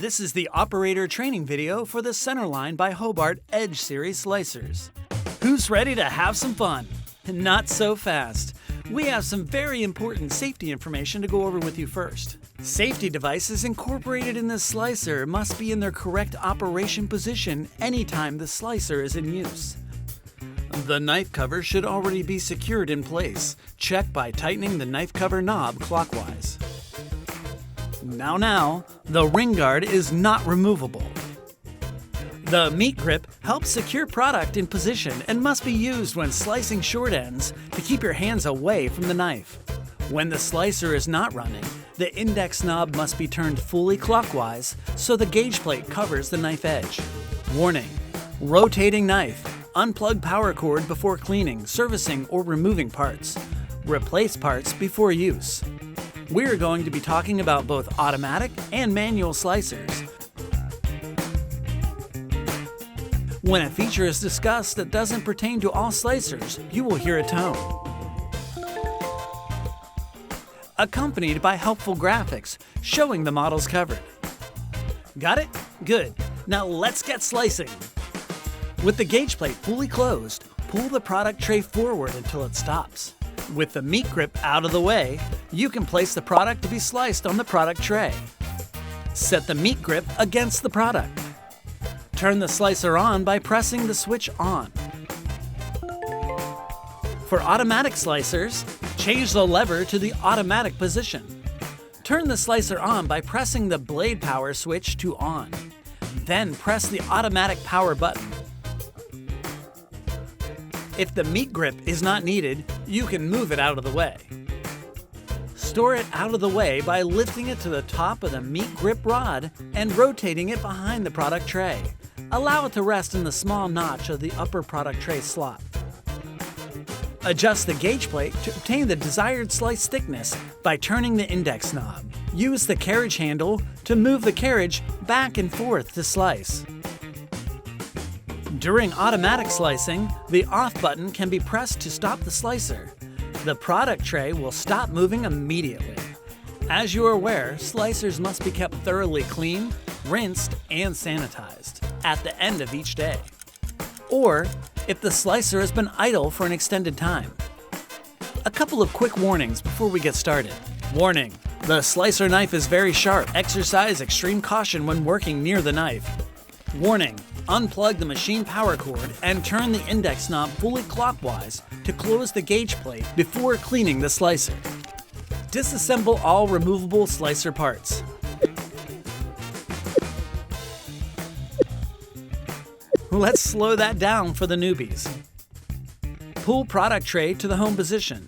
This is the operator training video for the Centerline by Hobart EDGE Series slicers. Who's ready to have some fun? Not so fast. We have some very important safety information to go over with you first. Safety devices incorporated in this slicer must be in their correct operation position anytime the slicer is in use. The knife cover should already be secured in place. Check by tightening the knife cover knob clockwise. Now, the ring guard is not removable. The meat grip helps secure product in position and must be used when slicing short ends to keep your hands away from the knife. When the slicer is not running, the index knob must be turned fully clockwise so the gauge plate covers the knife edge. Warning: rotating knife. Unplug power cord before cleaning, servicing, or removing parts. Replace parts before use. We're going to be talking about both automatic and manual slicers. When a feature is discussed that doesn't pertain to all slicers, you will hear a tone, accompanied by helpful graphics showing the models covered. Got it? Good. Now let's get slicing. With the gauge plate fully closed, pull the product tray forward until it stops. With the meat grip out of the way, you can place the product to be sliced on the product tray. Set the meat grip against the product. Turn the slicer on by pressing the switch on. For automatic slicers, change the lever to the automatic position. Turn the slicer on by pressing the blade power switch to on. Then press the automatic power button. If the meat grip is not needed, you can move it out of the way. Store it out of the way by lifting it to the top of the meat grip rod and rotating it behind the product tray. Allow it to rest in the small notch of the upper product tray slot. Adjust the gauge plate to obtain the desired slice thickness by turning the index knob. Use the carriage handle to move the carriage back and forth to slice. During automatic slicing, the off button can be pressed to stop the slicer. The product tray will stop moving immediately. As you are aware, slicers must be kept thoroughly cleaned, rinsed, and sanitized at the end of each day, or if the slicer has been idle for an extended time. A couple of quick warnings before we get started. Warning: the slicer knife is very sharp. Exercise extreme caution when working near the knife. Warning: unplug the machine power cord and turn the index knob fully clockwise to close the gauge plate before cleaning the slicer. Disassemble all removable slicer parts. Let's slow that down for the newbies. Pull product tray to the home position.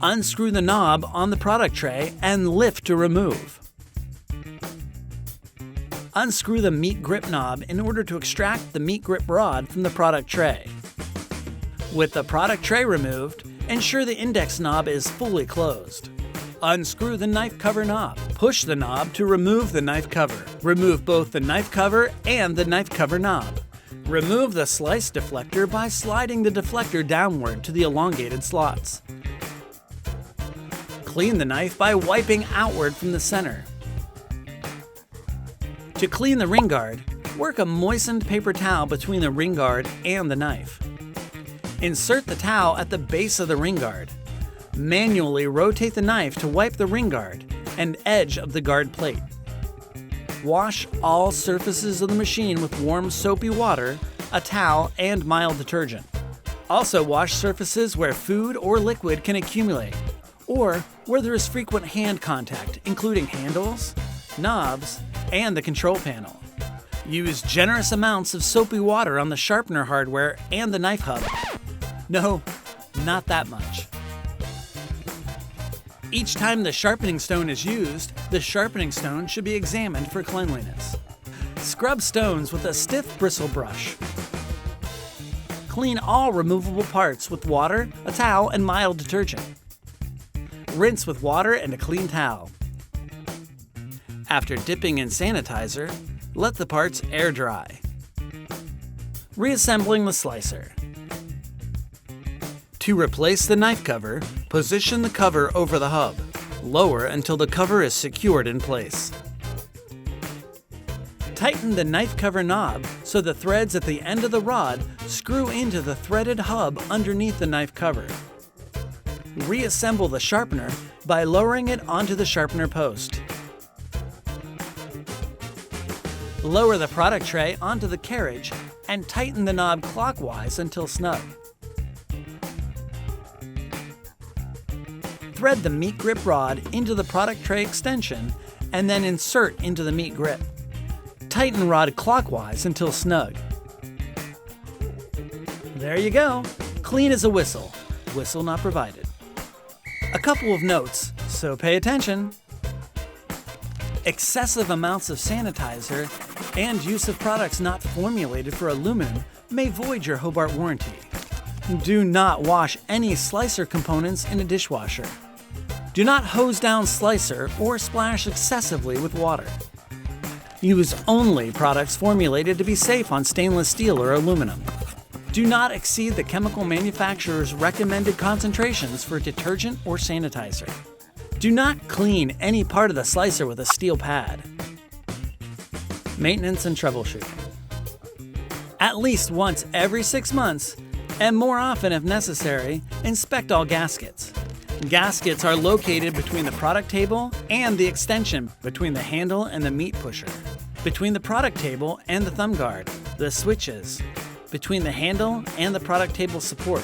Unscrew the knob on the product tray and lift to remove. Unscrew the meat grip knob in order to extract the meat grip rod from the product tray. With the product tray removed, ensure the index knob is fully closed. Unscrew the knife cover knob. Push the knob to remove the knife cover. Remove both the knife cover and the knife cover knob. Remove the slice deflector by sliding the deflector downward to the elongated slots. Clean the knife by wiping outward from the center. To clean the ring guard, work a moistened paper towel between the ring guard and the knife. Insert the towel at the base of the ring guard. Manually rotate the knife to wipe the ring guard and edge of the guard plate. Wash all surfaces of the machine with warm soapy water, a towel, and mild detergent. Also wash surfaces where food or liquid can accumulate, or where there is frequent hand contact, including handles, knobs, and the control panel. Use generous amounts of soapy water on the sharpener hardware and the knife hub. No, not that much. Each time the sharpening stone is used, the sharpening stone should be examined for cleanliness. Scrub stones with a stiff bristle brush. Clean all removable parts with water, a towel, and mild detergent. Rinse with water and a clean towel. After dipping in sanitizer, let the parts air dry. Reassembling the slicer. To replace the knife cover, position the cover over the hub. Lower until the cover is secured in place. Tighten the knife cover knob so the threads at the end of the rod screw into the threaded hub underneath the knife cover. Reassemble the sharpener by lowering it onto the sharpener post. Lower the product tray onto the carriage and tighten the knob clockwise until snug. Thread the meat grip rod into the product tray extension and then insert into the meat grip. Tighten rod clockwise until snug. There you go. Clean as a whistle. Whistle not provided. A couple of notes, so pay attention. Excessive amounts of sanitizer and use of products not formulated for aluminum may void your Hobart warranty. Do not wash any slicer components in a dishwasher. Do not hose down slicer or splash excessively with water. Use only products formulated to be safe on stainless steel or aluminum. Do not exceed the chemical manufacturer's recommended concentrations for detergent or sanitizer. Do not clean any part of the slicer with a steel pad. Maintenance and troubleshooting. At least once every 6 months, and more often if necessary, inspect all gaskets. Gaskets are located between the product table and the extension between the handle and the meat pusher, between the product table and the thumb guard, the switches, between the handle and the product table support.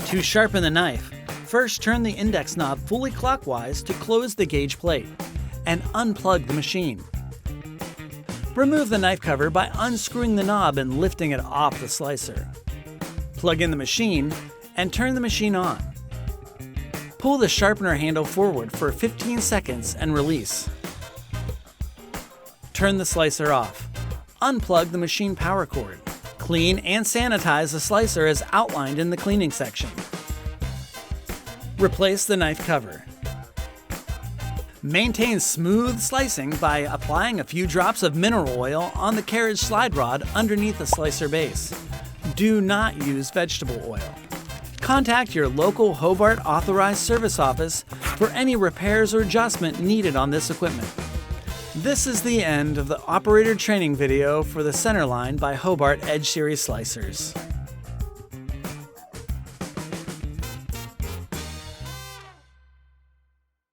To sharpen the knife, first turn the index knob fully clockwise to close the gauge plate and unplug the machine. Remove the knife cover by unscrewing the knob and lifting it off the slicer. Plug in the machine and turn the machine on. Pull the sharpener handle forward for 15 seconds and release. Turn the slicer off. Unplug the machine power cord. Clean and sanitize the slicer as outlined in the cleaning section. Replace the knife cover. Maintain smooth slicing by applying a few drops of mineral oil on the carriage slide rod underneath the slicer base. Do not use vegetable oil. Contact your local Hobart authorized service office for any repairs or adjustment needed on this equipment. This is the end of the operator training video for the Centerline by Hobart EDGE Series slicers.